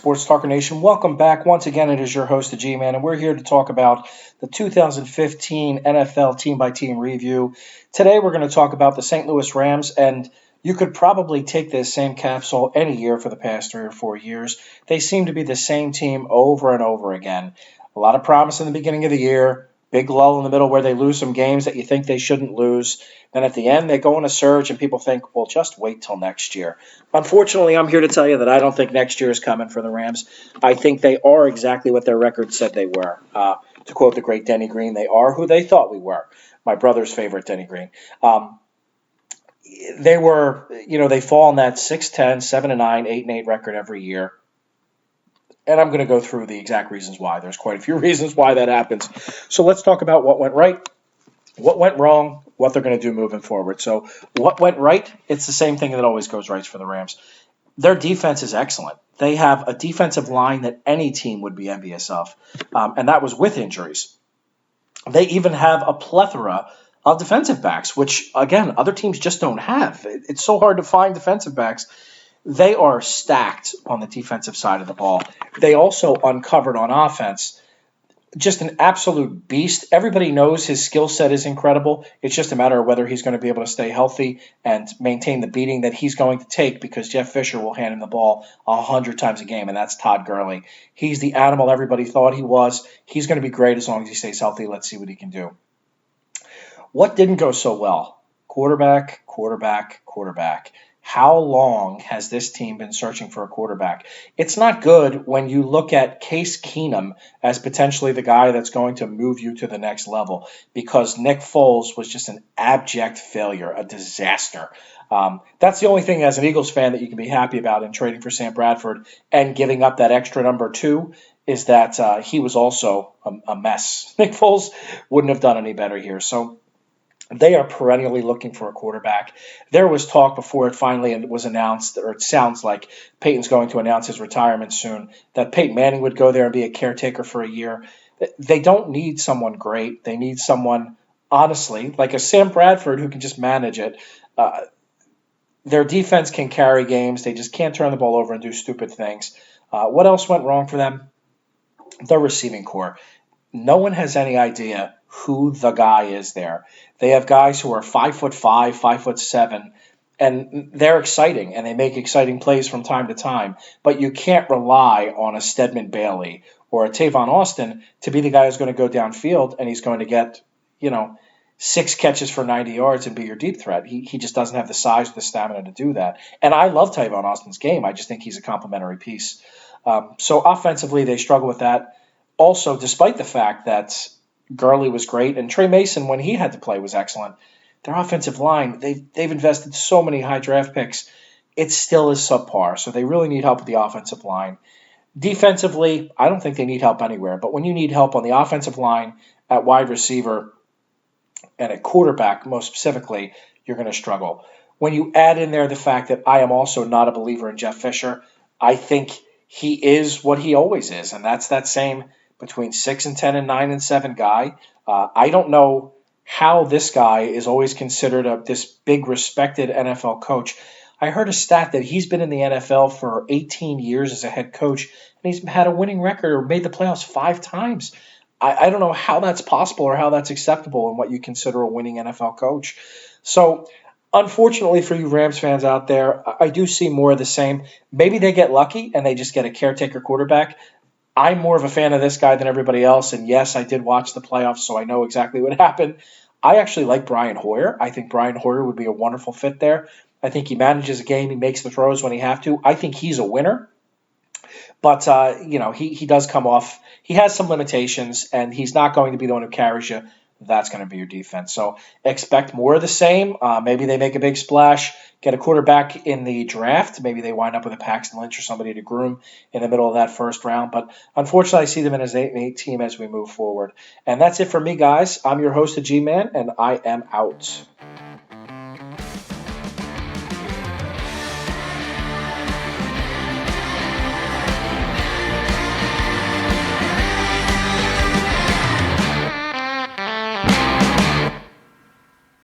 Sports Talker Nation. Welcome back. Once again, it is your host, the G-Man, and we're here to talk about the 2015 NFL team-by-team review. Today, we're going to talk about the St. Louis Rams, and you could probably take this same capsule any year for the past 3 or 4 years. They seem to be the same team over and over again. A lot of promise in the beginning of the year, big lull in the middle where they lose some games that you think they shouldn't lose. Then at the end, they go on a surge, and people think, well, just wait till next year. Unfortunately, I'm here to tell you that I don't think next year is coming for the Rams. I think they are exactly what their record said they were. To quote the great Denny Green, they are who they thought we were. My brother's favorite, Denny Green. They were, they fall in that 6-10, 7-9, 8-8 record every year. And I'm going to go through the exact reasons why. There's quite a few reasons why that happens. So let's talk about what went right, what went wrong, what they're going to do moving forward. So what went right? It's the same thing that always goes right for the Rams. Their defense is excellent. They have a defensive line that any team would be envious of, and that was with injuries. They even have a plethora of defensive backs, which, again, other teams just don't have. It's so hard to find defensive backs. They are stacked on the defensive side of the ball. They also uncovered on offense just an absolute beast. Everybody knows his skill set is incredible. It's just a matter of whether he's going to be able to stay healthy and maintain the beating that he's going to take, because Jeff Fisher will hand him the ball 100 times a game, and that's Todd Gurley. He's the animal everybody thought he was. He's going to be great as long as he stays healthy. Let's see what he can do. What didn't go so well? Quarterback. How long has this team been searching for a quarterback? It's not good when you look at Case Keenum as potentially the guy that's going to move you to the next level, because Nick Foles was just an abject failure, a disaster. That's the only thing as an Eagles fan that you can be happy about in trading for Sam Bradford and giving up that extra number 2 is that he was also a mess. Nick Foles wouldn't have done any better here. So they are perennially looking for a quarterback. There was talk before it finally was announced, or it sounds like Peyton's going to announce his retirement soon, that Peyton Manning would go there and be a caretaker for a year. They don't need someone great. They need someone, honestly, like a Sam Bradford who can just manage it. Their defense can carry games. They just can't turn the ball over and do stupid things. What else went wrong for them? The receiving core. No one has any idea who the guy is there. They have guys who are 5'5", 5'7", and they're exciting, and they make exciting plays from time to time. But you can't rely on a Stedman Bailey or a Tavon Austin to be the guy who's going to go downfield and he's going to get, 6 catches for 90 yards and be your deep threat. He just doesn't have the size or the stamina to do that. And I love Tavon Austin's game. I just think he's a complementary piece. So offensively, they struggle with that. Also, despite the fact that Gurley was great, and Trey Mason, when he had to play, was excellent, their offensive line, they've invested so many high draft picks, it still is subpar. So they really need help with the offensive line. Defensively, I don't think they need help anywhere. But when you need help on the offensive line, at wide receiver, and at quarterback, most specifically, you're going to struggle. When you add in there the fact that I am also not a believer in Jeff Fisher, I think he is what he always is, and that's that same between 6-10 and 9-7 guy. I don't know how this guy is always considered this big respected NFL coach. I heard a stat that he's been in the NFL for 18 years as a head coach, and he's had a winning record or made the playoffs 5 times. I don't know how that's possible or how that's acceptable in what you consider a winning NFL coach. So unfortunately for you Rams fans out there, I do see more of the same. Maybe they get lucky and they just get a caretaker quarterback. I'm more of a fan of this guy than everybody else, and yes, I did watch the playoffs, so I know exactly what happened. I actually like Brian Hoyer. I think Brian Hoyer would be a wonderful fit there. I think he manages a game. He makes the throws when he have to. I think he's a winner. But, he does come off. He has some limitations, and he's not going to be the one who carries you. That's going to be your defense. So expect more of the same. Maybe they make a big splash, get a quarterback in the draft. Maybe they wind up with a Paxton Lynch or somebody to groom in the middle of that first round. But unfortunately, I see them as an 8-8 team as we move forward. And that's it for me, guys. I'm your host, the G-Man, and I am out.